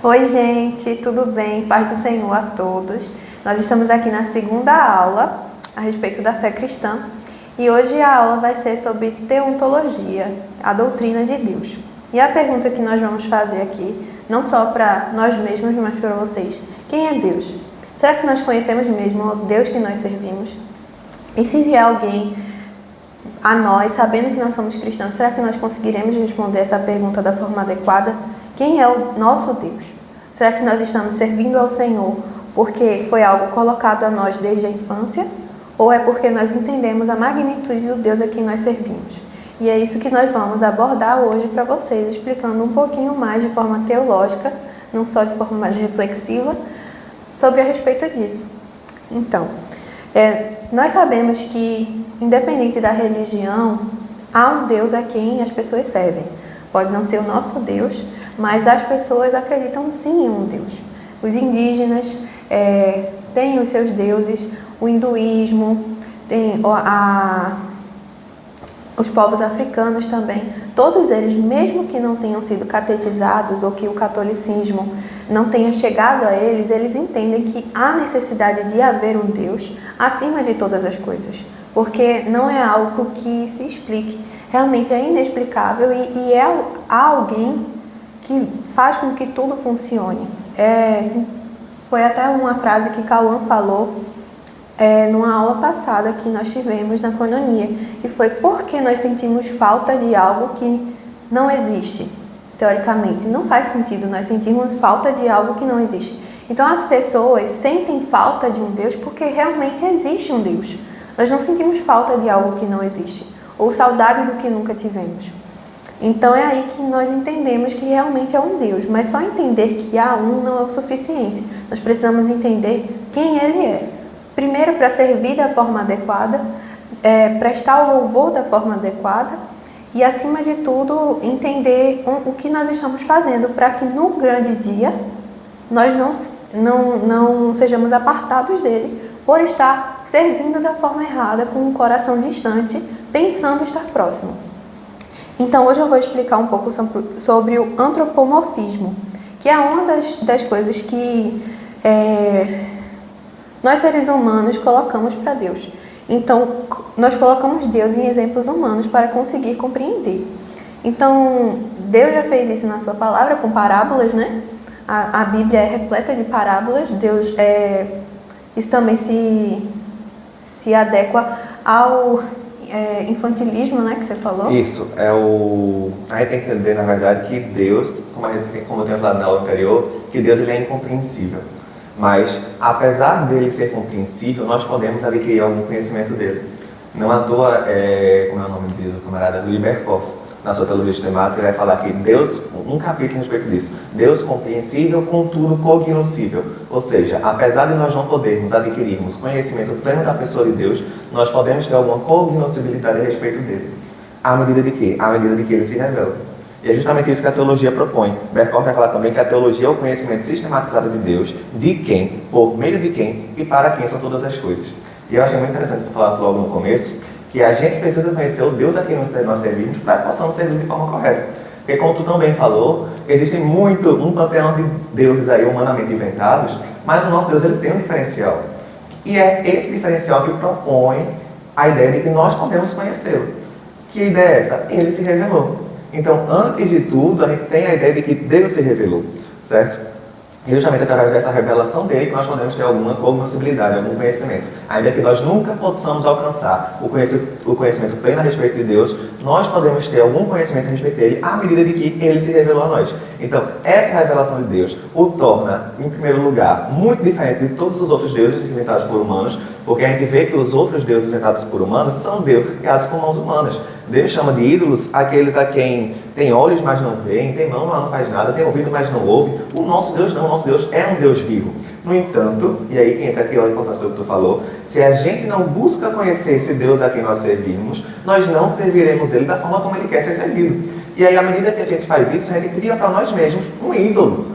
Oi, gente, tudo bem? Paz do Senhor a todos. Nós estamos aqui na segunda aula a respeito da fé cristã e hoje a aula vai ser sobre teontologia, a doutrina de Deus. E a pergunta que nós vamos fazer aqui, não só para nós mesmos, mas para vocês: quem é Deus? Será que nós conhecemos mesmo o Deus que nós servimos? E se vier alguém a nós, sabendo que nós somos cristãos, será que nós conseguiremos responder essa pergunta da forma adequada? Quem é o nosso Deus? Será que nós estamos servindo ao Senhor porque foi algo colocado a nós desde a infância? Ou é porque nós entendemos a magnitude do Deus a quem nós servimos? E é isso que nós vamos abordar hoje para vocês, explicando um pouquinho mais de forma teológica, não só de forma mais reflexiva, sobre a respeito disso. Então, nós sabemos que, independente da religião, há um Deus a quem as pessoas servem. Pode não ser o nosso Deus, mas as pessoas acreditam sim em um Deus. Os indígenas têm os seus deuses, o hinduísmo, os povos africanos também. Todos eles, mesmo que não tenham sido catetizados ou que o catolicismo não tenha chegado a eles, eles entendem que há necessidade de haver um Deus acima de todas as coisas. Porque não é algo que se explique. Realmente é inexplicável e há alguém que faz com que tudo funcione. Foi até uma frase que Cauã falou numa aula passada que nós tivemos na Coinonia, que foi: porque nós sentimos falta de algo que não existe. Teoricamente, não faz sentido nós sentirmos falta de algo que não existe. Então as pessoas sentem falta de um Deus porque realmente existe um Deus. Nós não sentimos falta de algo que não existe, ou saudade do que nunca tivemos. Então é aí que nós entendemos que realmente é um Deus, mas só entender que há um não é o suficiente. Nós precisamos entender quem Ele é. Primeiro, para servir da forma adequada, prestar o louvor da forma adequada e, acima de tudo, entender o que nós estamos fazendo para que no grande dia nós não sejamos apartados dele por estar servindo da forma errada, com um coração distante, pensando estar próximo. Então, hoje eu vou explicar um pouco sobre o antropomorfismo, que é uma das coisas que nós, seres humanos, colocamos para Deus. Então, nós colocamos Deus em exemplos humanos para conseguir compreender. Então, Deus já fez isso na sua palavra, com parábolas, né? A Bíblia é repleta de parábolas. Deus, isso também se adequa ao infantilismo, né, que você falou? Isso, a gente tem que entender, na verdade, que Deus, como eu tenho falado na aula anterior, que Deus ele é incompreensível. Mas, apesar dele ser compreensível, nós podemos adquirir algum conhecimento dele. Não à toa, como é o nome do camarada, Louis Berkhoff, na sua teologia sistemática, ele vai falar que Deus, um capítulo a respeito disso, Deus compreensível, contudo cognoscível. Ou seja, apesar de nós não podermos adquirirmos conhecimento pleno da pessoa de Deus, nós podemos ter alguma cognoscibilidade a respeito dele. À medida de quê? À medida de que ele se revela. E é justamente isso que a teologia propõe. Berkhoff vai falar também que a teologia é o conhecimento sistematizado de Deus, de quem, por meio de quem e para quem são todas as coisas. E eu achei muito interessante que tu falasse logo no começo, que a gente precisa conhecer o Deus a quem nós servimos para que possamos servir de forma correta. Porque, como tu também falou, existe um panteão de deuses aí humanamente inventados, mas o nosso Deus ele tem um diferencial. E é esse diferencial que propõe a ideia de que nós podemos conhecê-lo. Que ideia é essa? Ele se revelou. Então, antes de tudo, a gente tem a ideia de que Deus se revelou, certo? E justamente através dessa revelação dele que nós podemos ter alguma cognoscibilidade, algum conhecimento. Ainda que nós nunca possamos alcançar o conhecimento pleno a respeito de Deus, nós podemos ter algum conhecimento a respeito dele à medida de que ele se revelou a nós. Então, essa revelação de Deus o torna, em primeiro lugar, muito diferente de todos os outros deuses inventados por humanos, porque a gente vê que os outros deuses inventados por humanos são deuses criados por mãos humanas. Deus chama de ídolos aqueles a quem tem olhos, mas não veem, tem mão, mas não faz nada, tem ouvido, mas não ouve. O nosso Deus não, o nosso Deus é um Deus vivo. No entanto, e aí que entra aquela importância do que tu falou, se a gente não busca conhecer esse Deus a quem nós servimos, nós não serviremos Ele da forma como Ele quer ser servido. E aí, à medida que a gente faz isso, a gente cria para nós mesmos um ídolo.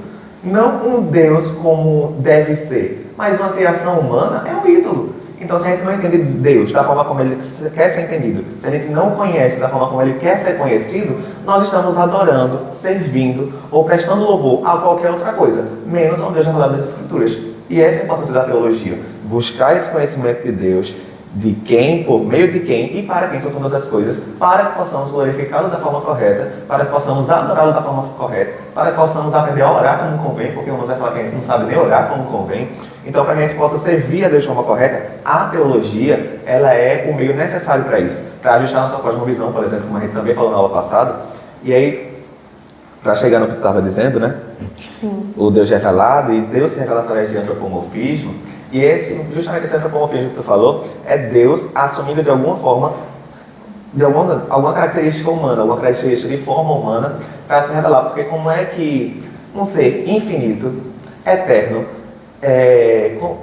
Não um Deus como deve ser, mas uma criação humana é um ídolo. Então, se a gente não entende Deus da forma como Ele quer ser entendido, se a gente não conhece da forma como Ele quer ser conhecido, nós estamos adorando, servindo ou prestando louvor a qualquer outra coisa, menos ao Deus revelado das Escrituras. E essa é a importância da teologia. Buscar esse conhecimento de Deus, de quem, por meio de quem e para quem são todas as coisas, para que possamos glorificá-lo da forma correta, para que possamos adorá-lo da forma correta, para que possamos aprender a orar como convém, porque o mundo vai falar que a gente não sabe nem orar como convém. Então, para que a gente possa servir a Deus de forma correta, a teologia, ela é o meio necessário para isso, para ajustar a nossa cosmovisão, por exemplo, como a gente também falou na aula passada. E aí, para chegar no que tu estava dizendo, né? Sim. O Deus revelado, e Deus se revela através de antropomorfismo. E justamente esse antropomorfismo que tu falou, é Deus assumindo de alguma forma, alguma característica humana, alguma característica de forma humana, para se revelar. Porque como é que um ser infinito, eterno,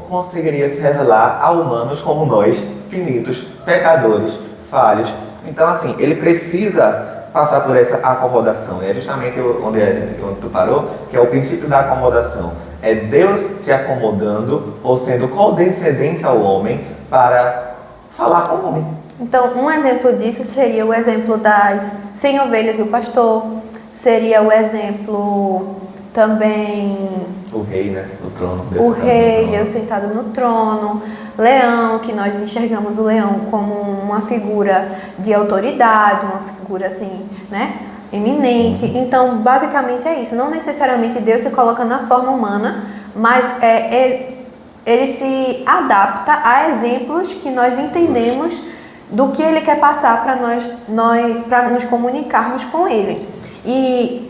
conseguiria se revelar a humanos como nós, finitos, pecadores, falhos? Então, assim, ele precisa passar por essa acomodação. É justamente onde tu parou, que é o princípio da acomodação. É Deus se acomodando ou sendo condescendente ao homem para falar com o homem. Então, um exemplo disso seria o exemplo das 100 ovelhas e o pastor. Seria o exemplo também... O rei, né? O trono. Deus sentado no trono. Leão, que nós enxergamos o leão como uma figura de autoridade, uma figura assim, né? Eminente. Então, basicamente é isso. Não necessariamente Deus se coloca na forma humana, mas ele se adapta a exemplos que nós entendemos do que ele quer passar para nos comunicarmos com ele. E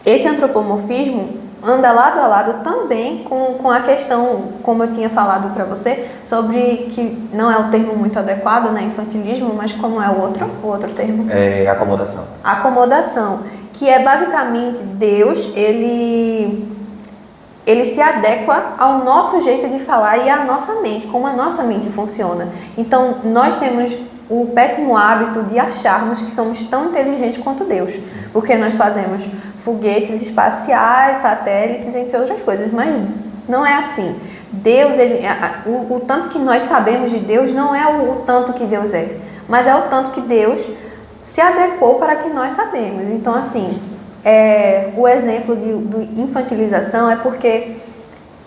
esse antropomorfismo anda lado a lado também com a questão, como eu tinha falado para você, sobre que não é o termo muito adequado, né, infantilismo, mas como é o outro termo? É acomodação. Acomodação, que é basicamente Deus, ele se adequa ao nosso jeito de falar e à nossa mente, como a nossa mente funciona. Então, nós temos o péssimo hábito de acharmos que somos tão inteligentes quanto Deus, porque nós fazemos foguetes espaciais, satélites, entre outras coisas, mas não é assim. Deus, o tanto que nós sabemos de Deus não é o tanto que Deus é, mas é o tanto que Deus se adequou para que nós sabemos. Então, assim, o exemplo de infantilização é porque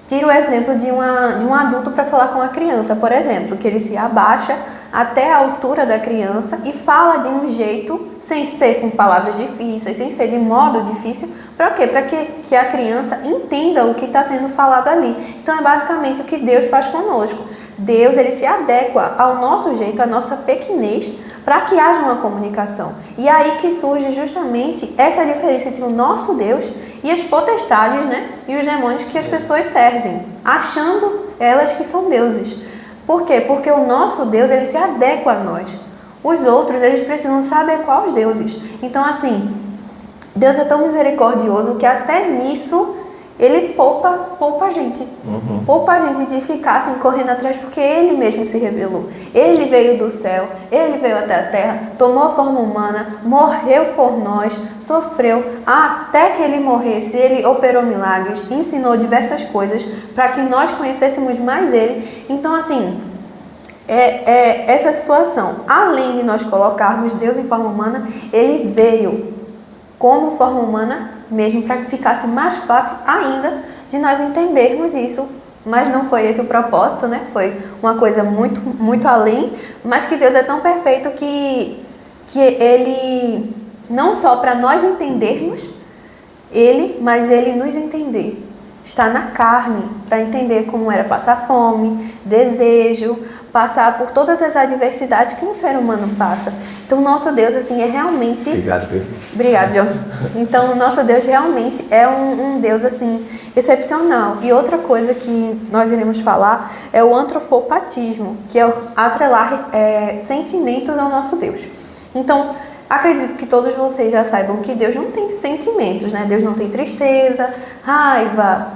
tira o exemplo de um adulto para falar com a criança, por exemplo, que ele se abaixa até a altura da criança e fala de um jeito, sem ser com palavras difíceis, sem ser de modo difícil, para quê? Para que a criança entenda o que está sendo falado ali. Então é basicamente o que Deus faz conosco. Deus, ele se adequa ao nosso jeito, à nossa pequenez, para que haja uma comunicação. E aí que surge justamente essa diferença entre o nosso Deus e as potestades, né? E os demônios que as pessoas servem, achando elas que são deuses. Por quê? Porque o nosso Deus, ele se adequa a nós. Os outros, eles precisam se adequar aos deuses. Então, assim, Deus é tão misericordioso que até nisso ele poupa a gente. Uhum. Poupa a gente de ficar assim, correndo atrás, porque ele mesmo se revelou. Ele veio do céu, ele veio até a terra, tomou a forma humana, morreu por nós, sofreu. Até que ele morresse, ele operou milagres, ensinou diversas coisas para que nós conhecêssemos mais ele. Então, assim, essa situação. Além de nós colocarmos Deus em forma humana, ele veio como forma humana mesmo, para que ficasse mais fácil ainda de nós entendermos isso. Mas não foi esse o propósito, né? Foi uma coisa muito, muito além, mas que Deus é tão perfeito que ele, não só para nós entendermos ele, mas ele nos entender. Está na carne, para entender como era passar fome, desejo, passar por todas as adversidades que um ser humano passa. Então, o nosso Deus, assim, é realmente... Obrigado, Pedro. Obrigado, Johnson. Então, o nosso Deus realmente é um Deus, assim, excepcional. E outra coisa que nós iremos falar é o antropopatismo, que é atrelar sentimentos ao nosso Deus. Então, acredito que todos vocês já saibam que Deus não tem sentimentos, né? Deus não tem tristeza, raiva,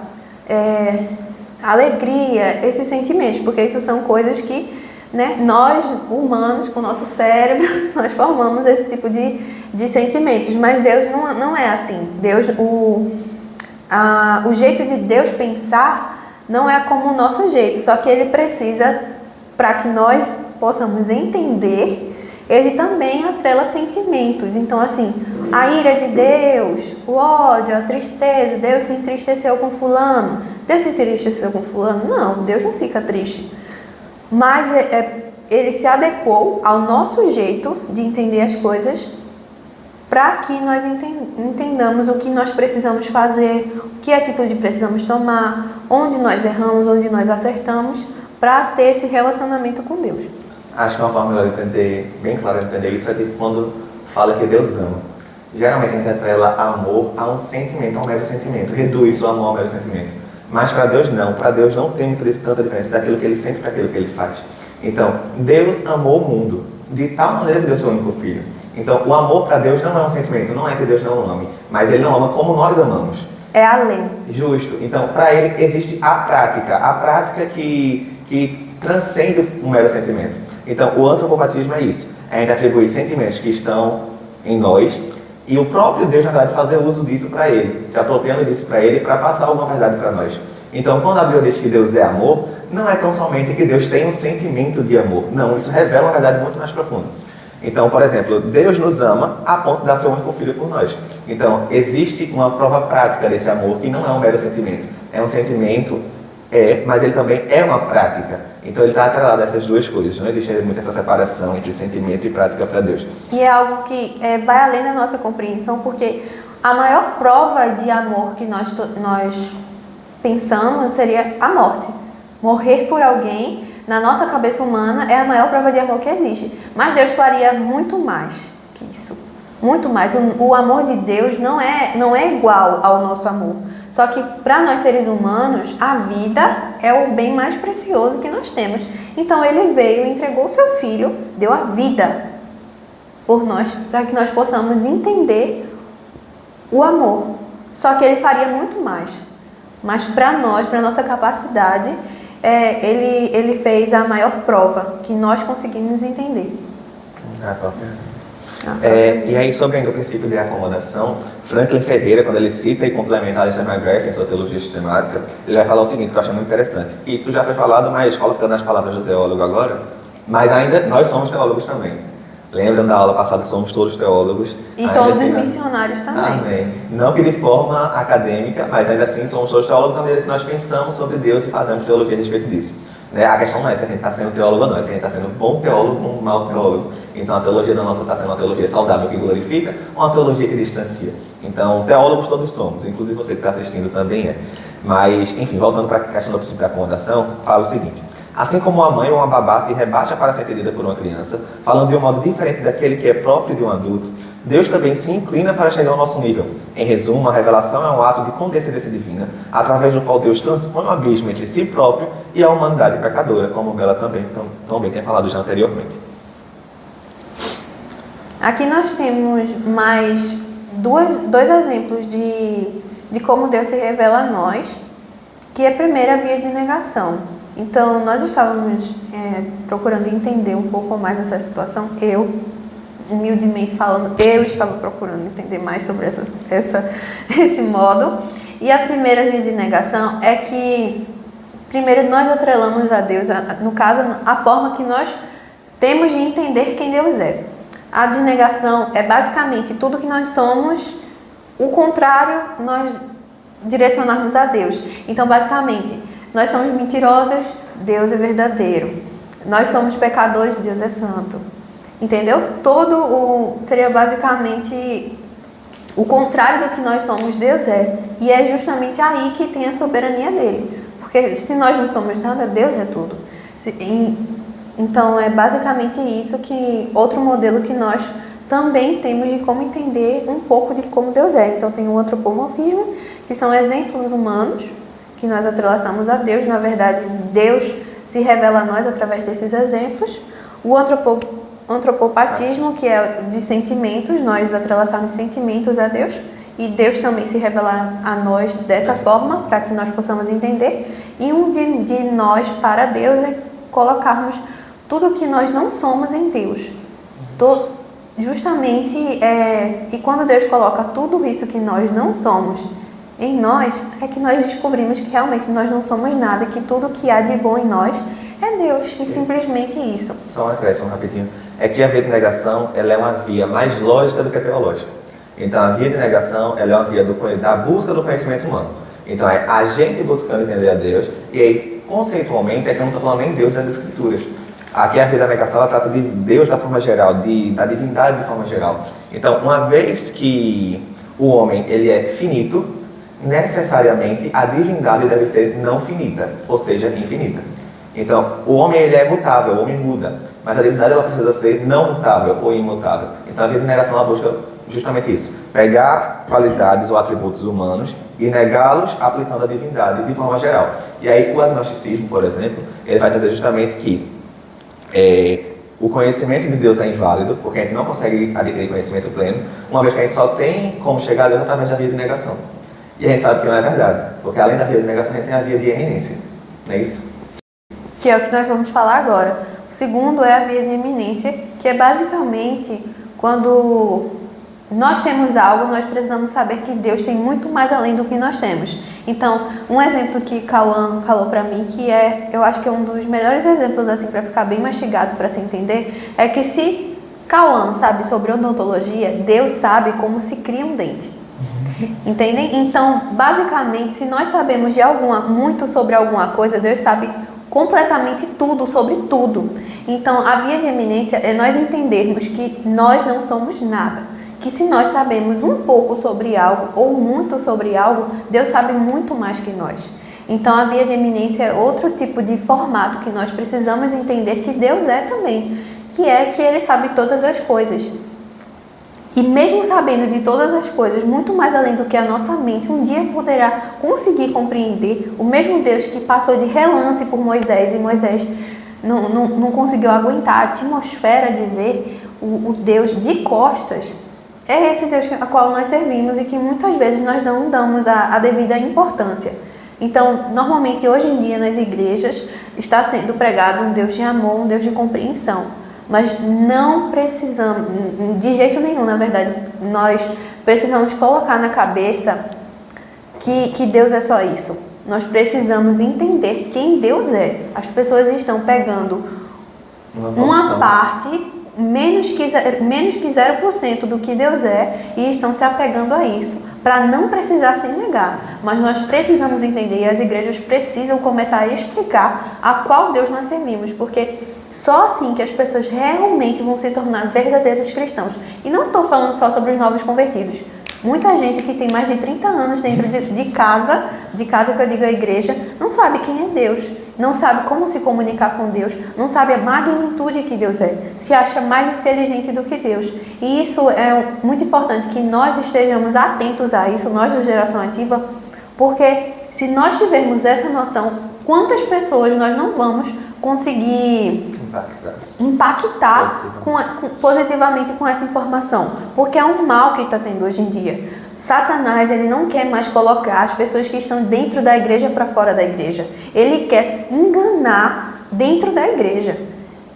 alegria, esses sentimentos, porque isso são coisas que, né, nós, humanos, com o nosso cérebro, nós formamos esse tipo de sentimentos, mas Deus não é assim. Deus, o jeito de Deus pensar não é como o nosso jeito, só que ele precisa, para que nós possamos entender, ele também atrela sentimentos. Então, assim, a ira de Deus, o ódio, a tristeza, Deus se entristeceu com fulano. Deus se entristeceu com fulano? Não, Deus não fica triste. Mas ele se adequou ao nosso jeito de entender as coisas para que nós entendamos o que nós precisamos fazer, que atitude precisamos tomar, onde nós erramos, onde nós acertamos, para ter esse relacionamento com Deus. Acho que uma forma de entender, bem clara de entender isso, é tipo quando fala que Deus ama. Geralmente a gente atrela amor a um sentimento, a um mero sentimento, reduz o amor ao mero sentimento. Mas para Deus não tem tanta diferença daquilo que Ele sente para aquilo que Ele faz. Então, Deus amou o mundo, de tal maneira que deu seu único Filho. Então, o amor para Deus não é um sentimento, não é que Deus não ame, mas Ele não ama como nós amamos. É além. Justo. Então, para Ele existe a prática que transcende o mero sentimento. Então, o antropopatismo é isso. É a gente atribuir sentimentos que estão em nós e o próprio Deus, na verdade, fazer uso disso para Ele, se apropriando disso para Ele, para passar alguma verdade para nós. Então, quando a Bíblia diz que Deus é amor, não é tão somente que Deus tem um sentimento de amor. Não, isso revela uma verdade muito mais profunda. Então, por exemplo, Deus nos ama a ponto de dar seu único Filho por nós. Então, existe uma prova prática desse amor que não é um mero sentimento. É um sentimento, mas ele também é uma prática. Então, ele está atrelado a essas duas coisas. Não existe muito essa separação entre sentimento e prática para Deus. E é algo que vai além da nossa compreensão, porque a maior prova de amor que nós pensamos seria a morte. Morrer por alguém, na nossa cabeça humana, é a maior prova de amor que existe. Mas Deus faria muito mais que isso. Muito mais. O amor de Deus não é igual ao nosso amor. Só que para nós seres humanos, a vida é o bem mais precioso que nós temos. Então Ele veio, entregou o seu Filho, deu a vida por nós, para que nós possamos entender o amor. Só que Ele faria muito mais. Mas para nós, para a nossa capacidade, ele fez a maior prova que nós conseguimos entender. E aí, sobre ainda o princípio de acomodação, Franklin Ferreira, quando ele cita e complementa a Alistair McGrath em sua teologia sistemática, ele vai falar o seguinte, que eu acho muito interessante. E tu já foi falado, mas colocando as palavras do teólogo agora, mas ainda nós somos teólogos também. Lembram da aula passada, somos todos teólogos. E todos missionários também. Amém. Não que de forma acadêmica, mas ainda assim somos todos teólogos à medida que nós pensamos sobre Deus e fazemos teologia a respeito disso. A questão não é se a gente está sendo teólogo ou não, é se a gente está sendo bom teólogo ou um mau teólogo. Então a teologia da nossa está sendo uma teologia saudável que glorifica ou uma teologia que distancia. Então teólogos todos somos, inclusive você que está assistindo também é. Mas, enfim, voltando para a questão do princípio da acomodação, fala o seguinte. Assim como uma mãe ou uma babá se rebaixa para ser atendida por uma criança, falando de um modo diferente daquele que é próprio de um adulto, Deus também se inclina para chegar ao nosso nível. Em resumo, a revelação é um ato de condescendência divina, através do qual Deus transpõe o abismo entre si próprio e a humanidade pecadora, como o Bela também tem falado já anteriormente. Aqui nós temos mais dois exemplos de como Deus se revela a nós, que é a primeira via de negação. Então, nós estávamos procurando entender um pouco mais essa situação. Eu, humildemente falando, eu estava procurando entender mais sobre esse modo. E a primeira via de negação é que, primeiro, nós atrelamos a Deus, no caso, a forma que nós temos de entender quem Deus é. A de negação é basicamente tudo que nós somos, o contrário, nós direcionarmos a Deus. Então, basicamente, nós somos mentirosos, Deus é verdadeiro. Nós somos pecadores, Deus é santo. Entendeu? Seria basicamente o contrário do que nós somos, Deus é. E é justamente aí que tem a soberania dele. Porque se nós não somos nada, Deus é tudo. Então é basicamente isso outro modelo que nós também temos de como entender um pouco de como Deus é. Então tem o antropomorfismo, que são exemplos humanos que nós atrelaçamos a Deus. Na verdade, Deus se revela a nós através desses exemplos. O antropopatismo, que é de sentimentos, nós atrelaçamos sentimentos a Deus. E Deus também se revela a nós dessa forma, para que nós possamos entender. E um de nós para Deus é colocarmos tudo que nós não somos em Deus. Justamente, e quando Deus coloca tudo isso que nós não somos em nós, é que nós descobrimos que realmente nós não somos nada, que tudo que há de bom em nós é Deus, e simplesmente isso. Só um acréscimo rapidinho. É que a via de negação, ela é uma via mais lógica do que teológica. Então, a via de negação, ela é uma via da busca do conhecimento humano. Então, é a gente buscando entender a Deus, e aí, conceitualmente, é que eu não estou falando nem Deus das Escrituras. Aqui a via da negação, ela trata de Deus da forma geral, da divindade de forma geral. Então, uma vez que o homem, ele é finito, necessariamente a divindade deve ser não finita, ou seja, infinita. Então, o homem, ele é mutável, o homem muda, mas a divindade, ela precisa ser não mutável ou imutável. Então, a via de negação, ela busca justamente isso, pegar qualidades ou atributos humanos e negá-los aplicando a divindade de forma geral. E aí, o agnosticismo, por exemplo, ele vai dizer justamente que o conhecimento de Deus é inválido, porque a gente não consegue adquirir conhecimento pleno, uma vez que a gente só tem como chegar a Deus através da via de negação. E a gente sabe que não é verdade, porque além da via de negação, a gente tem a via de eminência. Não é isso? Que é o que nós vamos falar agora. O segundo é a via de eminência, que é basicamente quando nós temos algo, nós precisamos saber que Deus tem muito mais além do que nós temos. Então, um exemplo que Cauã falou para mim, que eu acho que é um dos melhores exemplos assim para ficar bem mastigado para se entender, é que se Cauã sabe sobre odontologia, Deus sabe como se cria um dente. Entendem? Então, basicamente, se nós sabemos muito sobre alguma coisa, Deus sabe completamente tudo sobre tudo. Então, a via de eminência é nós entendermos que nós não somos nada. Que se nós sabemos um pouco sobre algo ou muito sobre algo, Deus sabe muito mais que nós. Então, a via de eminência é outro tipo de formato que nós precisamos entender que Deus é também, que é que Ele sabe todas as coisas. E mesmo sabendo de todas as coisas, muito mais além do que a nossa mente um dia poderá conseguir compreender, o mesmo Deus que passou de relance por Moisés, e Moisés não conseguiu aguentar a atmosfera de ver o Deus de costas, é esse Deus a qual nós servimos e que muitas vezes nós não damos a devida importância. Então, normalmente hoje em dia nas igrejas está sendo pregado um Deus de amor, um Deus de compreensão. Mas não precisamos, de jeito nenhum, na verdade, nós precisamos colocar na cabeça que Deus é só isso. Nós precisamos entender quem Deus é. As pessoas estão pegando uma parte, menos que 0% do que Deus é, e estão se apegando a isso, para não precisar se negar. Mas nós precisamos entender, e as igrejas precisam começar a explicar a qual Deus nós servimos, porque só assim que as pessoas realmente vão se tornar verdadeiros cristãos. E não estou falando só sobre os novos convertidos. Muita gente que tem mais de 30 anos dentro de casa que eu digo a igreja, não sabe quem é Deus, não sabe como se comunicar com Deus, não sabe a magnitude que Deus é, se acha mais inteligente do que Deus. E isso é muito importante que nós estejamos atentos a isso, nós da Geração Ativa, porque se nós tivermos essa noção, quantas pessoas nós não vamos conseguir impactar positivamente com essa informação, porque é um mal que está tendo hoje em dia. Satanás, ele não quer mais colocar as pessoas que estão dentro da igreja para fora da igreja. Ele quer enganar dentro da igreja.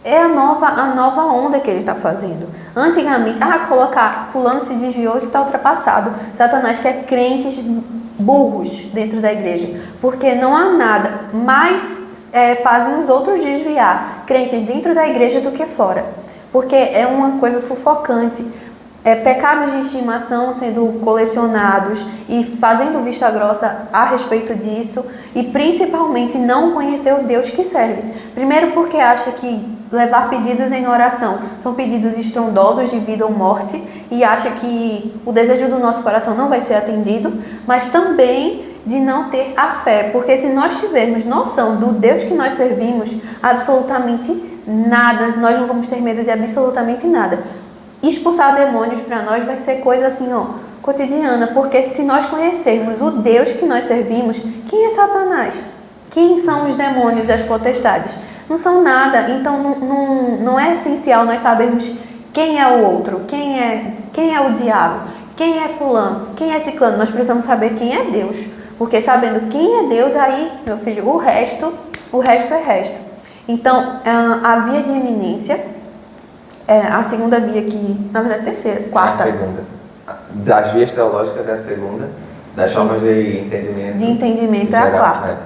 É a nova onda que ele está fazendo. Antigamente, colocar fulano se desviou, isso está ultrapassado. Satanás quer crentes burros dentro da igreja, porque não há nada mais fazem os outros desviar, crentes dentro da igreja do que fora, porque é uma coisa sufocante. Pecados de estimação sendo colecionados e fazendo vista grossa a respeito disso, e principalmente não conhecer o Deus que serve. Primeiro porque acha que levar pedidos em oração são pedidos estrondosos de vida ou morte, e acha que o desejo do nosso coração não vai ser atendido, mas também de não ter a fé, porque se nós tivermos noção do Deus que nós servimos, absolutamente nada, nós não vamos ter medo de absolutamente nada. Expulsar demônios para nós vai ser coisa assim, cotidiana, porque se nós conhecermos o Deus que nós servimos, quem é Satanás? Quem são os demônios e as potestades? Não são nada, então não é essencial nós sabermos quem é o outro, quem é o diabo, quem é fulano, quem é ciclano. Nós precisamos saber quem é Deus, porque sabendo quem é Deus, aí, meu filho, o resto é resto. Então, a via de eminência, a segunda via que, na verdade, terceira, quarta. A segunda. Das vias teológicas é a segunda, das formas de entendimento. De entendimento é a quarta.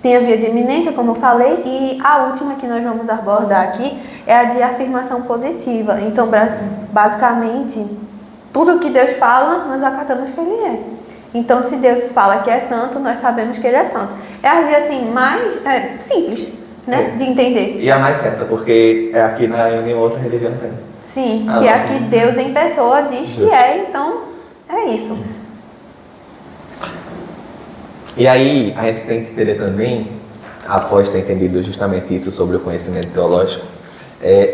Tem a via de eminência, como eu falei, e a última que nós vamos abordar aqui é a de afirmação positiva. Então, basicamente, tudo que Deus fala, nós acatamos que Ele é. Então, se Deus fala que é santo, nós sabemos que Ele é santo. É a via, assim, mais simples, né, de entender. E a mais certa, porque aqui em nenhuma outra religião tem. Sim, que é aqui Deus em pessoa diz que é, então é isso. E aí, a gente tem que entender também, após ter entendido justamente isso sobre o conhecimento teológico,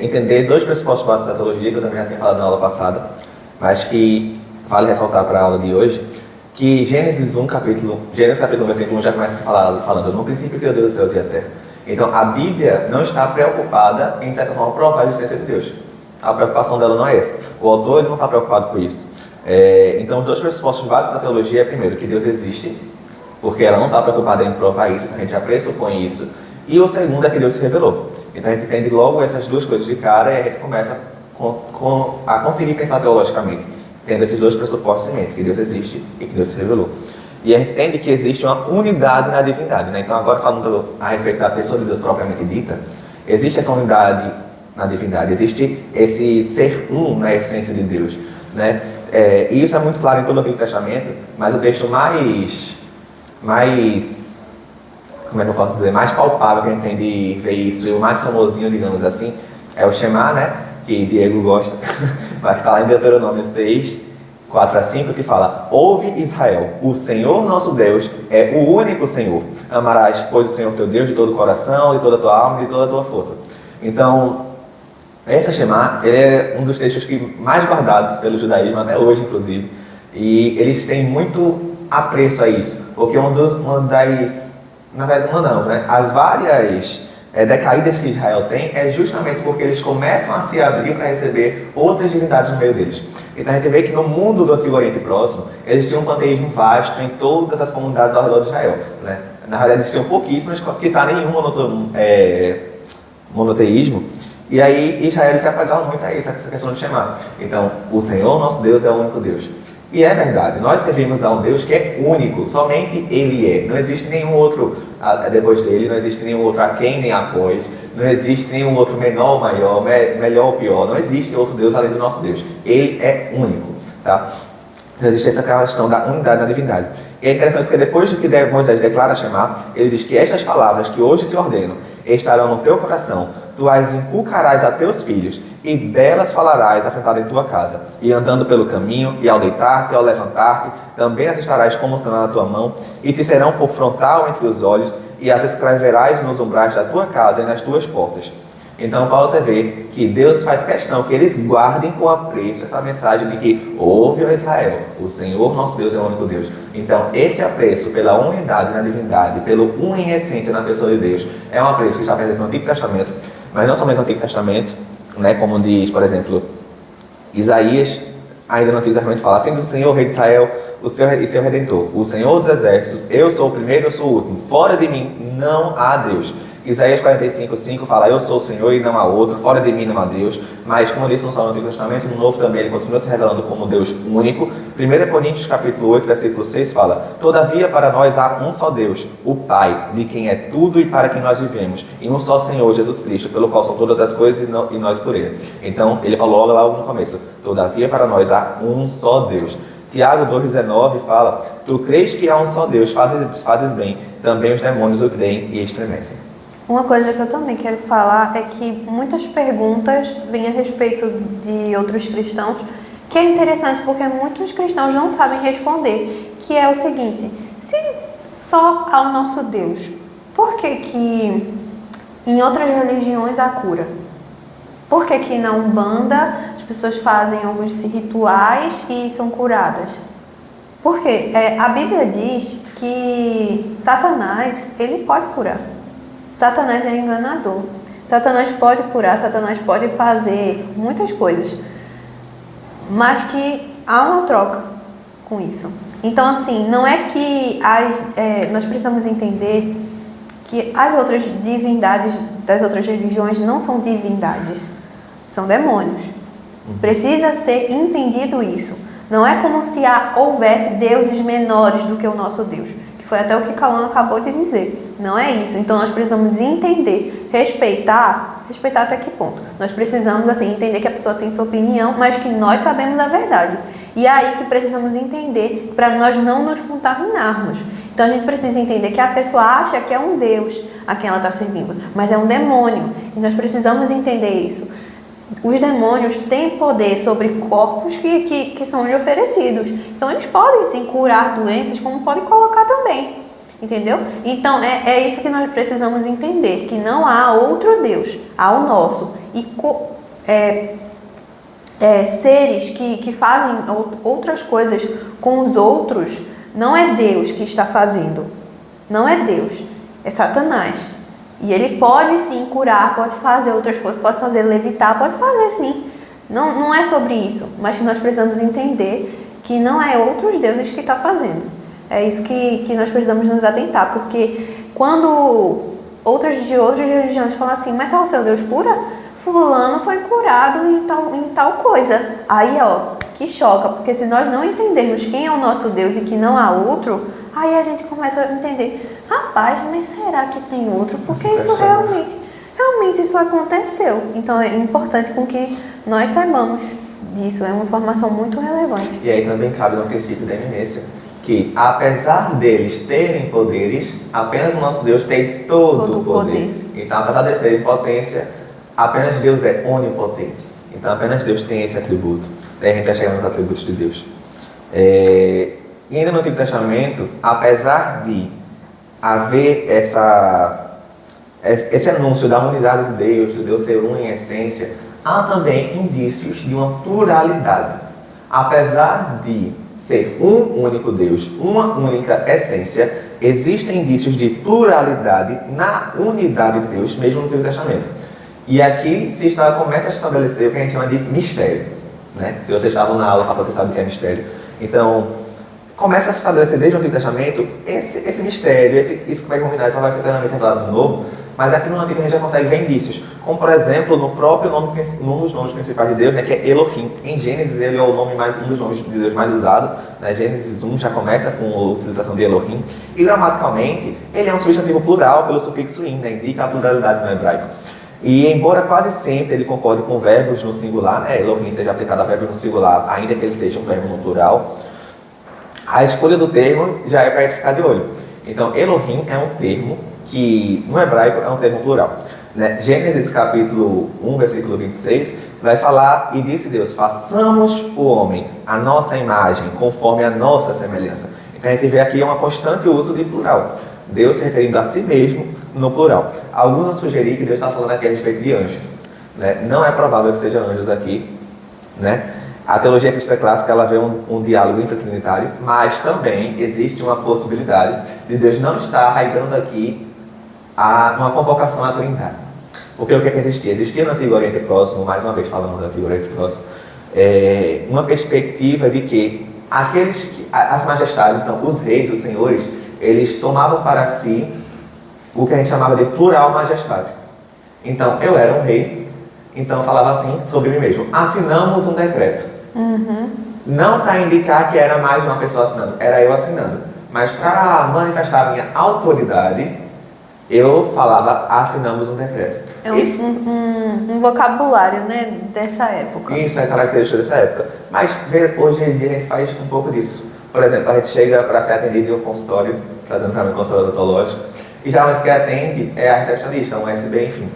entender dois pressupostos básicos da teologia, que eu também já tinha falado na aula passada, mas que vale ressaltar para a aula de hoje, que Gênesis capítulo 1, versículo 1 já começa falando: no princípio criou Deus os céus e a terra. Então, a Bíblia não está preocupada em, de certa forma, provar a existência de Deus. A preocupação dela não é essa. O autor ele não está preocupado com isso. Então, os dois pressupostos básicos da teologia é, primeiro, que Deus existe, porque ela não está preocupada em provar isso, então a gente já pressupõe isso. E o segundo é que Deus se revelou. Então, a gente entende logo essas duas coisas de cara e a gente começa a conseguir pensar teologicamente, tendo esses dois pressupostos em mente, que Deus existe e que Deus se revelou. E a gente entende que existe uma unidade na divindade, né? Então, agora falando a respeito da pessoa de Deus propriamente dita, existe essa unidade na divindade, existe esse ser na essência de Deus, né? E isso é muito claro em todo o Antigo Testamento, mas o texto mais como é que eu posso dizer, mais palpável que a gente tem de ver isso, e o mais famosinho, digamos assim, é o Shema, né? Que Diego gosta, vai estar lá em Deuteronômio 6, 4-5, que fala: ouve Israel, o Senhor nosso Deus é o único Senhor. Amarás, pois, o Senhor teu Deus de todo o coração, de toda a tua alma e de toda a tua força. Então, esse Shema, ele é um dos textos que mais guardados pelo judaísmo, até hoje, inclusive. E eles têm muito apreço a isso, porque as várias decaídas que Israel tem é justamente porque eles começam a se abrir para receber outras divindades no meio deles. Então a gente vê que no mundo do Antigo Oriente Próximo, eles tinham um panteísmo vasto em todas as comunidades ao redor de Israel, né? Na realidade, eles tinham pouquíssimas, quizá nenhum monoteísmo. E aí Israel se apegava muito a isso, a essa questão de chamar. Então, o Senhor, nosso Deus, é o único Deus. E é verdade, nós servimos a um Deus que é único, somente Ele é. Não existe nenhum outro depois dele, não existe nenhum outro a quem nem após, não existe nenhum outro menor ou maior, melhor ou pior, não existe outro Deus além do nosso Deus. Ele é único, tá? Não existe essa questão da unidade na divindade. E é interessante porque depois do que Moisés declara chamar, ele diz que estas palavras que hoje te ordeno estarão no teu coração, tu as inculcarás a teus filhos, e delas falarás assentado em tua casa, e andando pelo caminho, e ao deitar-te, e ao levantar-te, também as estarás como sinal na tua mão, e te serão por frontal entre os olhos, e as escreverás nos umbrais da tua casa e nas tuas portas. Então, para você ver que Deus faz questão que eles guardem com apreço essa mensagem de que ouve, ó Israel, o Senhor nosso Deus é o único Deus. Então, esse apreço pela unidade na divindade, pelo um em essência na pessoa de Deus, é um apreço que está presente no Antigo Testamento, mas não somente no Antigo Testamento, né, como diz, por exemplo, Isaías, ainda no Antigo Testamento fala: assim diz o Senhor, Rei de Israel, o seu Redentor, o Senhor dos Exércitos, eu sou o primeiro, eu sou o último, fora de mim não há Deus. Isaías 45:5 fala: eu sou o Senhor e não há outro, fora de mim não há Deus. Mas, como eu disse, não só no Antigo Testamento, no Novo também ele continua se revelando como Deus único. 1 Coríntios capítulo 8, versículo 6 fala: todavia para nós há um só Deus, o Pai, de quem é tudo e para quem nós vivemos, e um só Senhor, Jesus Cristo, pelo qual são todas as coisas e nós por Ele. Então, ele falou logo no começo: todavia para nós há um só Deus. Tiago 2,19 fala: tu crês que há um só Deus, fazes bem, também os demônios o creem e estremecem. Uma coisa que eu também quero falar é que muitas perguntas vêm a respeito de outros cristãos, que é interessante porque muitos cristãos não sabem responder, que é o seguinte: se só há o nosso Deus, por que em outras religiões há cura? Por que na Umbanda as pessoas fazem alguns rituais e são curadas? Por quê? A Bíblia diz que Satanás, ele pode curar. Satanás é enganador. Satanás pode curar, Satanás pode fazer muitas coisas. Mas que há uma troca com isso. Então, assim, não é que nós precisamos entender que as outras divindades das outras religiões não são divindades, são demônios. Precisa ser entendido isso. Não é como se houvesse deuses menores do que o nosso Deus, que Foi até o que Cauã acabou de dizer. Não é isso. Então nós precisamos entender, respeitar até que ponto? Nós precisamos assim entender que a pessoa tem sua opinião, mas que nós sabemos a verdade. E é aí que precisamos entender para nós não nos contaminarmos. Então a gente precisa entender que a pessoa acha que é um Deus a quem ela está servindo, mas é um demônio. E nós precisamos entender isso. Os demônios têm poder sobre corpos que são lhe oferecidos. Então eles podem sim curar doenças, como podem colocar também. Entendeu? Então é isso que nós precisamos entender, que não há outro Deus, há o nosso. E seres que fazem outras coisas com os outros, não é Deus que está fazendo. Não é Deus, é Satanás. E ele pode sim curar, pode fazer outras coisas, pode fazer levitar, pode fazer sim. Não é sobre isso, mas que nós precisamos entender que não é outros deuses que está fazendo. É isso que nós precisamos nos atentar, porque quando outras religiões falam assim, mas só o seu Deus cura? Fulano foi curado em tal coisa. Aí, que choca, porque se nós não entendermos quem é o nosso Deus e que não há outro, aí a gente começa a entender, rapaz, mas será que tem outro? Porque isso realmente isso aconteceu. Então é importante com que nós saibamos disso, é uma informação muito relevante. E aí também cabe no princípio da eminência, que apesar deles terem poderes, apenas o nosso Deus tem todo o poder. Então, apesar deles terem potência, apenas Deus é onipotente. Então, apenas Deus tem esse atributo. Daí a gente vai chegar nos atributos de Deus. E ainda no Antigo Testamento, apesar de haver esse anúncio da unidade de Deus ser um em essência, há também indícios de uma pluralidade. Apesar de ser um único Deus, uma única essência, existem indícios de pluralidade na unidade de Deus, mesmo no Antigo Testamento. E aqui começa a estabelecer o que a gente chama de mistério. Né? Se vocês estavam na aula passada, vocês sabem o que é mistério. Então, começa a estabelecer desde o Antigo Testamento esse mistério, isso que vai combinar, isso vai ser eternamente revelado no Novo, mas aqui no Antigo a gente já consegue ver indícios, como por exemplo, no próprio num dos nomes principais de Deus, né, que é Elohim. Em Gênesis ele é um dos nomes de Deus mais usado, né? Gênesis 1 já começa com a utilização de Elohim, e gramaticalmente ele é um substantivo plural pelo sufixo in, né? Indica a pluralidade no hebraico. E embora quase sempre ele concorde com verbos no singular, né, Elohim seja aplicado a verbos no singular, ainda que ele seja um verbo no plural, a escolha do termo já é para a gente ficar de olho. Então, Elohim é um termo que no hebraico é um termo plural. Né? Gênesis capítulo 1, versículo 26, vai falar, e disse Deus, façamos o homem a nossa imagem, conforme a nossa semelhança. Então a gente vê aqui um constante uso de plural. Deus se referindo a si mesmo no plural. Alguns vão sugerir que Deus está falando aqui a respeito de anjos. Né? Não é provável que sejam anjos aqui. Né? A teologia cristã clássica ela vê um diálogo intratrinitário, mas também existe uma possibilidade de Deus não estar arraigando aqui uma convocação à Trindade. Porque o que é que existia? Existia no Antigo Oriente Próximo, mais uma vez falando do Antigo Oriente Próximo, uma perspectiva de que as majestades, então, os reis, os senhores, eles tomavam para si o que a gente chamava de plural majestático. Então, eu era um rei, então falava assim sobre mim mesmo, assinamos um decreto. Não para indicar que era mais de uma pessoa assinando, era eu assinando. Mas para manifestar a minha autoridade, eu falava, assinamos um decreto. É um vocabulário, né, dessa época. Isso é característica dessa época. Mas hoje em dia a gente faz um pouco disso. Por exemplo, a gente chega para ser atendido em um consultório, trazendo para mim um consultório odontológico, e geralmente quem atende é a recepcionista, um SB, enfim.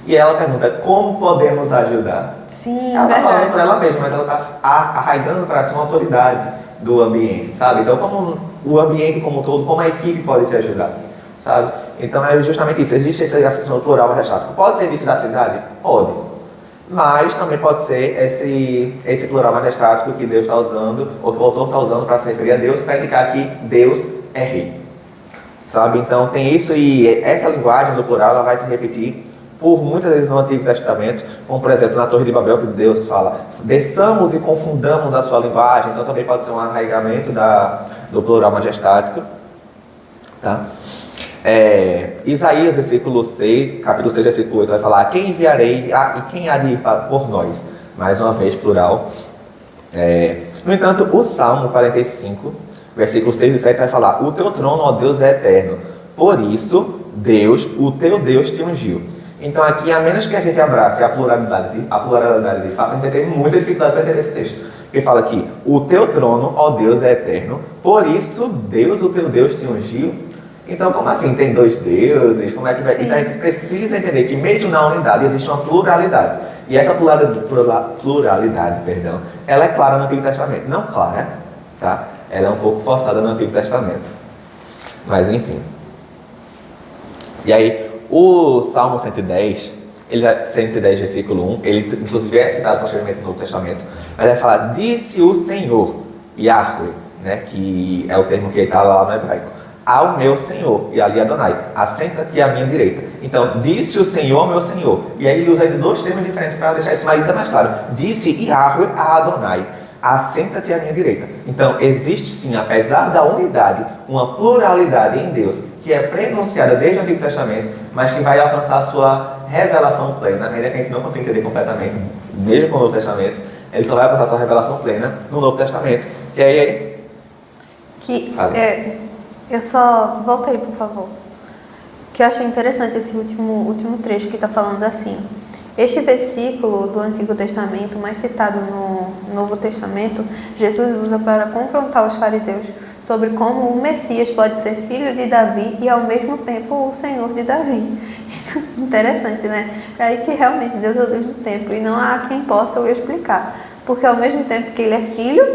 E ela pergunta, como podemos ajudar? Sim, ela está falando para ela mesma, mas ela está arraigando para si uma autoridade do ambiente, sabe? Então, como o ambiente como um todo, como a equipe pode te ajudar, sabe? Então, é justamente isso. Existe essa questão plural majestático. Pode ser início da Trindade? Pode. Mas também pode ser esse plural majestático que Deus está usando, ou que o autor está usando para se referir a Deus, para indicar que Deus é rei. Sabe? Então, tem isso e essa linguagem do plural ela vai se repetir por muitas vezes no Antigo Testamento, como por exemplo na Torre de Babel, que Deus fala, desçamos e confundamos a sua linguagem, então também pode ser um arraigamento do plural majestático. Tá? Isaías, versículo 6, capítulo 6, versículo 8, vai falar, quem enviarei e quem há de ir por nós? Mais uma vez, plural. No entanto, o Salmo 45 Versículo 6 e 7 vai falar: o teu trono, ó Deus, é eterno. Por isso, Deus, o teu Deus, te ungiu. Então aqui, a menos que a gente abrace a pluralidade de fato, a gente vai ter muita dificuldade para entender esse texto. Porque fala aqui: o teu trono, ó Deus, é eterno. Por isso, Deus, o teu Deus, te ungiu. Então, como assim? Tem dois deuses? Como é que vai? Sim. Então a gente precisa entender que mesmo na unidade existe uma pluralidade. E essa pluralidade, ela é clara no Antigo Testamento. Não clara, tá? Ela é um pouco forçada no Antigo Testamento. Mas enfim. E aí, o Salmo 110, 110 versículo 1, ele inclusive é citado posteriormente no Novo Testamento, mas vai falar: disse o Senhor, Yahweh, né, que é o termo que ele está lá no hebraico, ao meu Senhor, e ali Adonai, assenta-te à minha direita. Então, disse o Senhor ao meu Senhor. E aí ele usa de dois termos diferentes para deixar isso ainda mais claro. Disse Yahweh a Adonai: assenta-te à minha direita. Então, existe sim, apesar da unidade, uma pluralidade em Deus, que é prenunciada desde o Antigo Testamento, mas que vai alcançar a sua revelação plena, ainda que a gente não consiga entender completamente, mesmo com o Novo Testamento, ele só vai alcançar a sua revelação plena no Novo Testamento. E aí... Eu só... Volta aí, por favor. Que eu achei interessante esse último trecho que está falando assim: este versículo do Antigo Testamento, mais citado no Novo Testamento, Jesus usa para confrontar os fariseus sobre como o Messias pode ser filho de Davi e ao mesmo tempo o Senhor de Davi. Interessante, né? É aí que realmente Deus é o Deus do tempo e não há quem possa o explicar. Porque ao mesmo tempo que ele é filho,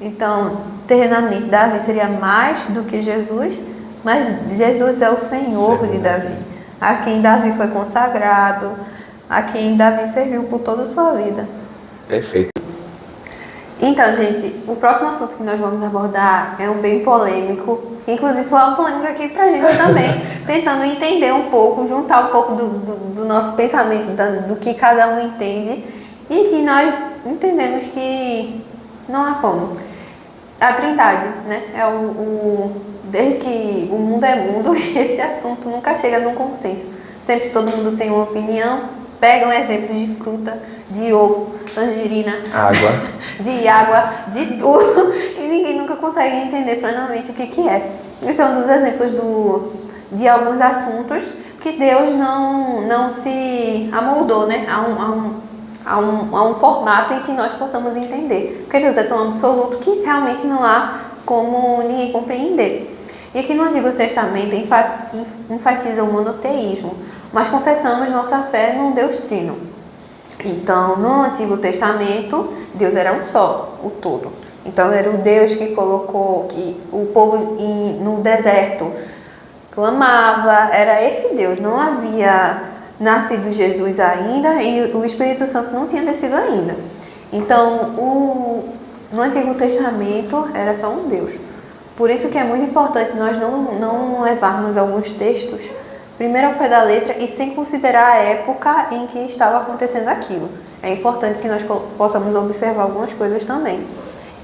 então terrenamente Davi seria mais do que Jesus, mas Jesus é o Senhor de Davi, a quem Davi foi consagrado, a quem Davi serviu por toda a sua vida. Perfeito. Então, gente, o próximo assunto que nós vamos abordar é um bem polêmico. Inclusive foi uma polêmica aqui pra gente também, tentando entender um pouco, juntar um pouco do nosso pensamento, do que cada um entende, e que nós entendemos que não há como. A Trindade, né? Desde que o mundo é mundo, esse assunto nunca chega num consenso. Sempre todo mundo tem uma opinião. Pega um exemplo de fruta, de ovo, tangerina, de água, de tudo, e ninguém nunca consegue entender plenamente o que é. Esse é um dos exemplos de alguns assuntos que Deus não se amoldou, né, a um formato em que nós possamos entender. Porque Deus é tão absoluto que realmente não há como ninguém compreender. E aqui no Antigo Testamento enfatiza o monoteísmo, mas confessamos nossa fé num Deus trino. Então, no Antigo Testamento, Deus era um só, o todo. Então, era o Deus que colocou que o povo no deserto clamava, era esse Deus. Não havia nascido Jesus ainda e o Espírito Santo não tinha descido ainda. Então, no Antigo Testamento, era só um Deus. Por isso que é muito importante nós não levarmos alguns textos primeiro ao pé da letra e sem considerar a época em que estava acontecendo aquilo. É importante que nós possamos observar algumas coisas também.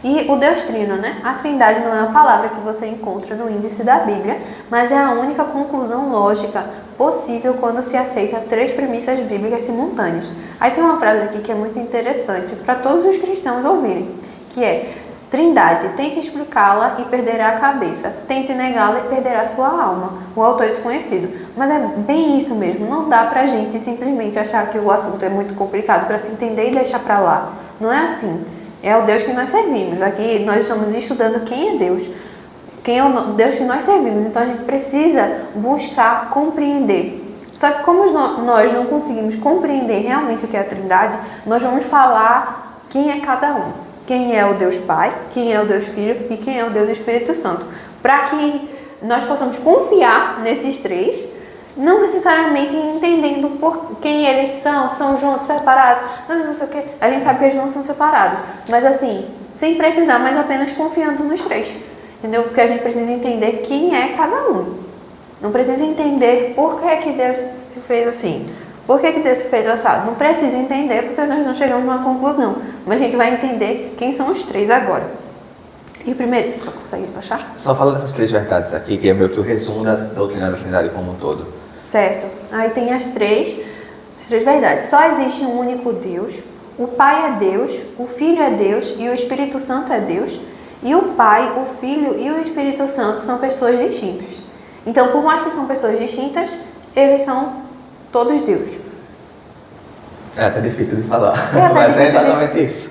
E o Deus Trino, né? A Trindade não é uma palavra que você encontra no índice da Bíblia, mas é a única conclusão lógica possível quando se aceita 3 premissas bíblicas simultâneas. Aí tem uma frase aqui que é muito interessante para todos os cristãos ouvirem, que é: Trindade, tente explicá-la e perderá a cabeça. Tente negá-la e perderá sua alma. O autor é desconhecido. Mas é bem isso mesmo. Não dá pra gente simplesmente achar que o assunto é muito complicado para se entender e deixar pra lá. Não é assim. É o Deus que nós servimos. Aqui nós estamos estudando quem é Deus. Quem é o Deus que nós servimos. Então a gente precisa buscar compreender. Só que como nós não conseguimos compreender realmente o que é a Trindade, nós vamos falar quem é cada um. Quem é o Deus Pai, quem é o Deus Filho e quem é o Deus Espírito Santo. Para que nós possamos confiar nesses 3, não necessariamente entendendo por quem eles são juntos, separados, não sei o que. A gente sabe que eles não são separados, mas assim, sem precisar, mas apenas confiando nos 3. Entendeu? Porque a gente precisa entender quem é cada um. Não precisa entender por que Deus se fez assim. Por que Deus fez assado? Não precisa entender porque nós não chegamos a uma conclusão. Mas a gente vai entender quem são os 3 agora. E primeiro, consegue achar? Só fala dessas 3 verdades aqui, que é meio que o resumo da doutrina da Trindade como um todo. Certo. Aí tem as 3 verdades. Só existe um único Deus. O Pai é Deus, o Filho é Deus e o Espírito Santo é Deus. E o Pai, o Filho e o Espírito Santo são pessoas distintas. Então, por mais que são pessoas distintas, eles são todos Deus. É até difícil de falar, até mas é difícil exatamente isso.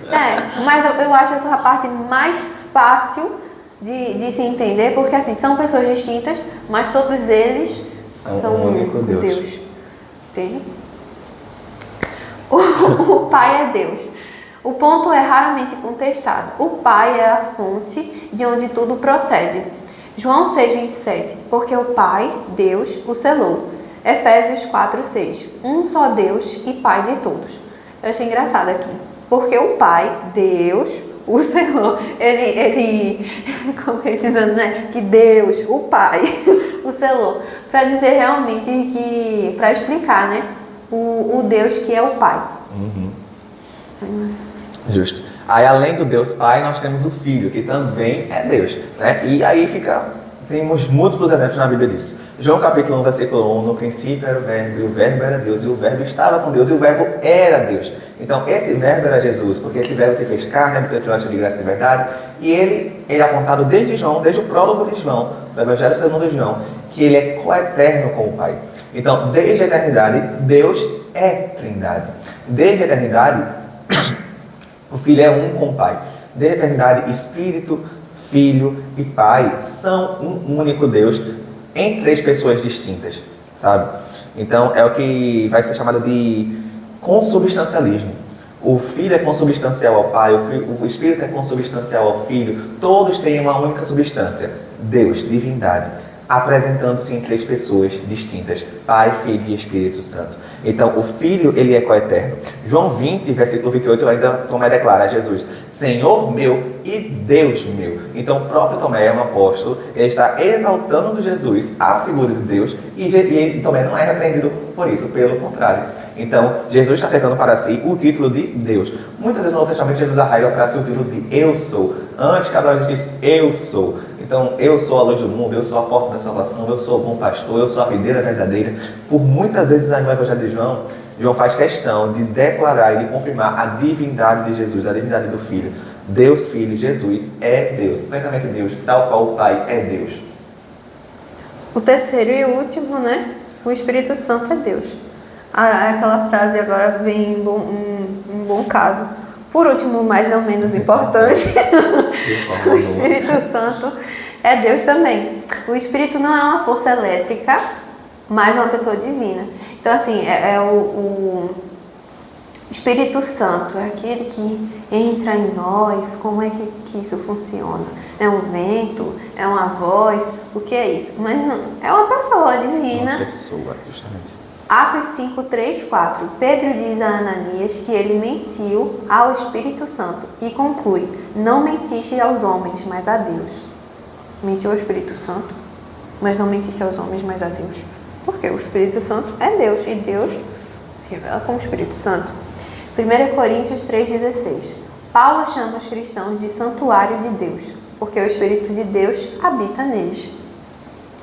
Mas eu acho essa a parte mais fácil de se entender, porque assim, são pessoas distintas, mas todos eles são um único Deus. Entende? O Pai é Deus. O ponto é raramente contestado. O Pai é a fonte de onde tudo procede. João 6,27. Porque o Pai, Deus, o selou. Efésios 4,6. Um só Deus e Pai de todos. Eu achei engraçado aqui. Porque o Pai, Deus, o selou. Ele concretizando, né? Que Deus, o Pai, o selou. Para dizer realmente que... Para explicar, né? O Deus que é o Pai. Justo. Aí, além do Deus Pai, nós temos o Filho, que também é Deus, né? E aí temos múltiplos exemplos na Bíblia disso. João capítulo 1, versículo 1, no princípio era o Verbo, e o Verbo era Deus, e o Verbo estava com Deus, e o Verbo era Deus. Então, esse Verbo era Jesus, porque esse Verbo se fez carne, habitou entre nós de graça e de verdade, e ele é apontado desde João, desde o prólogo de João, do Evangelho segundo João, que ele é coeterno com o Pai. Então, desde a eternidade, Deus é Trindade. Desde a eternidade, o Filho é um com o Pai. Desde a eternidade, Espírito, Filho e Pai são um único Deus em três pessoas distintas, sabe? Então, é o que vai ser chamado de consubstancialismo. O Filho é consubstancial ao Pai, o Espírito é consubstancial ao Filho, todos têm uma única substância, Deus, divindade, apresentando-se em três pessoas distintas, Pai, Filho e Espírito Santo. Então, o Filho, ele é coeterno. João 20, versículo 28, ainda Tomé declara a Jesus, Senhor meu e Deus meu. Então, o próprio Tomé, um apóstolo, ele está exaltando de Jesus a figura de Deus e Tomé não é repreendido por isso, pelo contrário. Então, Jesus está acertando para si o título de Deus. Muitas vezes no Novo Testamento, Jesus arraiga para si o título de Eu Sou. Antes, cada vez diz Eu Sou. Então, eu sou a luz do mundo, eu sou a porta da salvação, eu sou o bom pastor, eu sou a videira verdadeira. Por muitas vezes no Evangelho de João, João faz questão de declarar e de confirmar a divindade de Jesus, a divindade do Filho. Deus, Filho, Jesus é Deus, plenamente Deus, tal qual o Pai é Deus. O terceiro e último, né? O Espírito Santo é Deus. Aquela frase agora vem em bom caso. Por último, mas não menos importante, o Espírito Santo é Deus também. O Espírito não é uma força elétrica, mas é uma pessoa divina. Então, assim, o Espírito Santo é aquele que entra em nós. Como é que isso funciona? É um vento? É uma voz? O que é isso? Mas não, é uma pessoa divina. Uma pessoa, justamente. Atos 5, 3, 4. Pedro diz a Ananias que ele mentiu ao Espírito Santo e conclui, não mentiste aos homens, mas a Deus. Mentiu ao Espírito Santo, mas não mentiste aos homens, mas a Deus. Porque o Espírito Santo é Deus e Deus se revela como Espírito Santo. 1 Coríntios 3,16. Paulo chama os cristãos de santuário de Deus, porque o Espírito de Deus habita neles.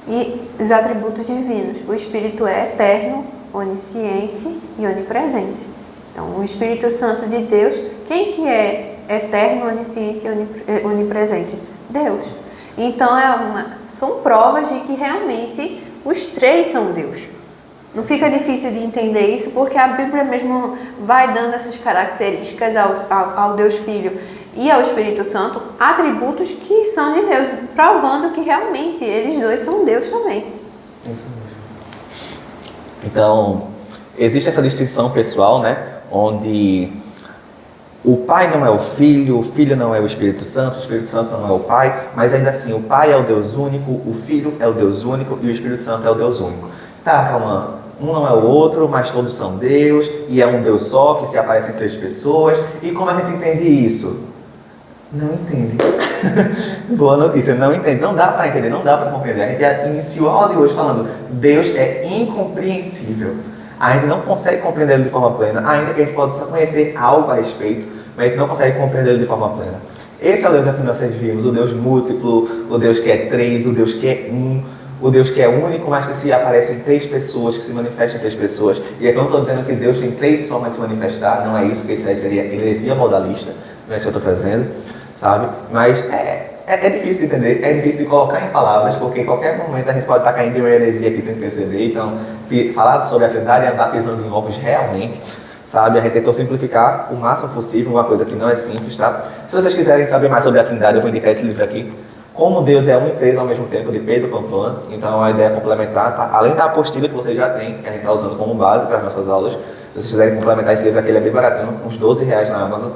E os atributos divinos. O Espírito é eterno, onisciente e onipresente. Então, o Espírito Santo de Deus, quem que é eterno, onisciente e onipresente? Deus. Então, são provas de que realmente os três são Deus. Não fica difícil de entender isso, porque a Bíblia mesmo vai dando essas características ao Deus Filho e ao Espírito Santo, atributos que são de Deus, provando que realmente eles dois são Deus também. Isso mesmo. Então, existe essa distinção pessoal, né? Onde o Pai não é o Filho não é o Espírito Santo não é o Pai, mas ainda assim o Pai é o Deus único, o Filho é o Deus único e o Espírito Santo é o Deus único. Tá, calma. Um não é o outro, mas todos são Deus, e é um Deus só, que se aparece em três pessoas. E como a gente entende isso? Não entende. Boa notícia, não entende. Não dá para entender, não dá para compreender. A gente já iniciou a aula de hoje falando, Deus é incompreensível. A gente não consegue compreender ele de forma plena, ainda que a gente possa conhecer algo a respeito, mas a gente não consegue compreender ele de forma plena. Esse é o Deus que nós vimos, o Deus múltiplo, o Deus que é três, o Deus que é um, o Deus que é único, mas que se aparece em três pessoas, que se manifesta em três pessoas. E aqui eu não estou dizendo que Deus tem três formas de se manifestar, não é isso, porque isso aí seria heresia modalista, não é isso que eu estou trazendo, sabe? Mas É difícil de entender, é difícil de colocar em palavras, porque em qualquer momento a gente pode estar caindo em uma heresia aqui sem perceber. Então, falar sobre a Trindade é andar pisando em ovos realmente, sabe? A gente tentou simplificar o máximo possível, uma coisa que não é simples, tá? Se vocês quiserem saber mais sobre a Trindade, eu vou indicar esse livro aqui, Como Deus é um e três ao mesmo tempo, de Pedro Pamplona. Então, a ideia é complementar, tá? Além da apostila que vocês já têm, que a gente está usando como base para as nossas aulas, se vocês quiserem complementar esse livro aqui, ele é bem baratinho, uns R$12 na Amazon.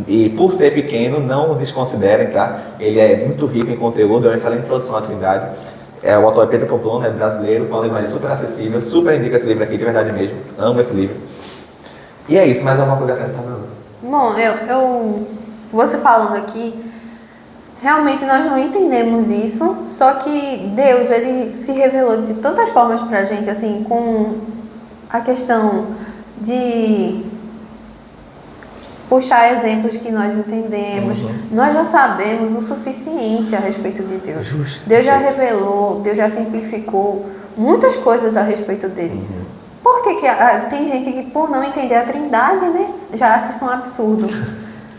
E por ser pequeno, não o desconsiderem, tá? Ele é muito rico em conteúdo, é uma excelente introdução à Trindade. O autor é Pedro Pamplona, é brasileiro, com uma linguagem super acessível, super indica esse livro aqui, de verdade mesmo. Amo esse livro. E é isso, mais alguma coisa a acrescentar? Bom, você falando aqui, realmente nós não entendemos isso, só que Deus, ele se revelou de tantas formas pra gente, assim, com a questão de puxar exemplos que nós entendemos. Nós já sabemos o suficiente a respeito de Deus. Justo. Deus já revelou, Deus já simplificou muitas coisas a respeito dele. Por que tem gente que, por não entender a Trindade, né, já acha isso um absurdo?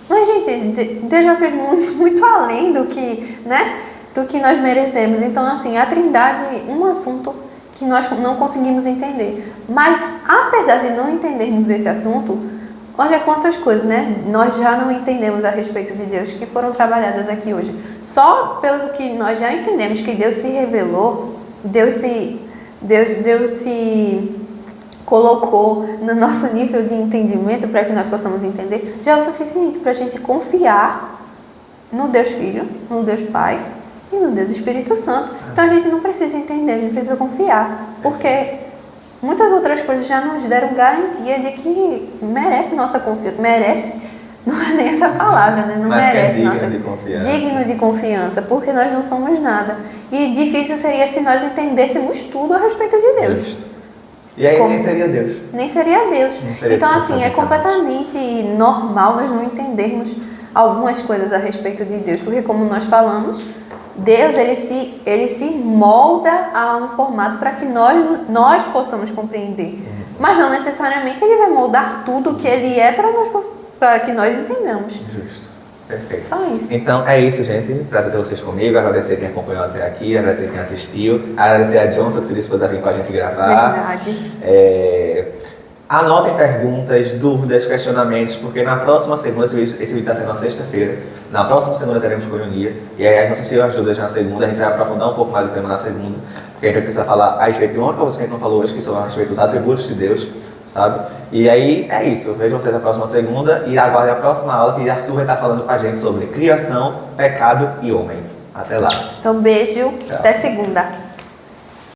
Mas, gente, Deus já fez muito, muito além do que, né, do que nós merecemos. Então, assim, a Trindade é um assunto que nós não conseguimos entender. Mas, apesar de não entendermos esse assunto, olha quantas coisas, né? Nós já não entendemos a respeito de Deus que foram trabalhadas aqui hoje. Só pelo que nós já entendemos que Deus se revelou, Deus se colocou no nosso nível de entendimento para que nós possamos entender, já é o suficiente para a gente confiar no Deus Filho, no Deus Pai e no Deus Espírito Santo. Então a gente não precisa entender, a gente precisa confiar, porque muitas outras coisas já nos deram garantia de que merece nossa confiança. Merece, não é nem essa palavra, né? Não mas merece digno nossa de confiança. Digno de confiança, porque nós não somos nada. E difícil seria se nós entendêssemos tudo a respeito de Deus. Justo. E aí nem seria Deus. Nem seria Deus. Então, assim, é completamente normal nós não entendermos algumas coisas a respeito de Deus, porque como nós falamos, Deus, ele se molda a um formato para que nós possamos compreender. Mas não necessariamente ele vai moldar tudo o que ele é para que nós entendamos. Justo. Perfeito. Só isso. Então é isso, gente. Prazer ter vocês comigo. Agradecer quem acompanhou até aqui, agradecer quem assistiu, agradecer a Johnson que se dispôs a vir com a gente gravar. Verdade. Anotem perguntas, dúvidas, questionamentos, porque na próxima segunda, esse vídeo está sendo na sexta-feira, na próxima segunda teremos coinonia, e aí vocês tiram as dúvidas na segunda, a gente vai aprofundar um pouco mais o tema na segunda, porque a gente vai precisar falar a respeito de uma coisa que a gente não falou hoje, que são a respeito dos atributos de Deus, sabe? E aí é isso, vejo vocês na próxima segunda e aguardem a próxima aula que Arthur vai estar falando com a gente sobre criação, pecado e homem. Até lá. Então, beijo. Tchau. Até segunda.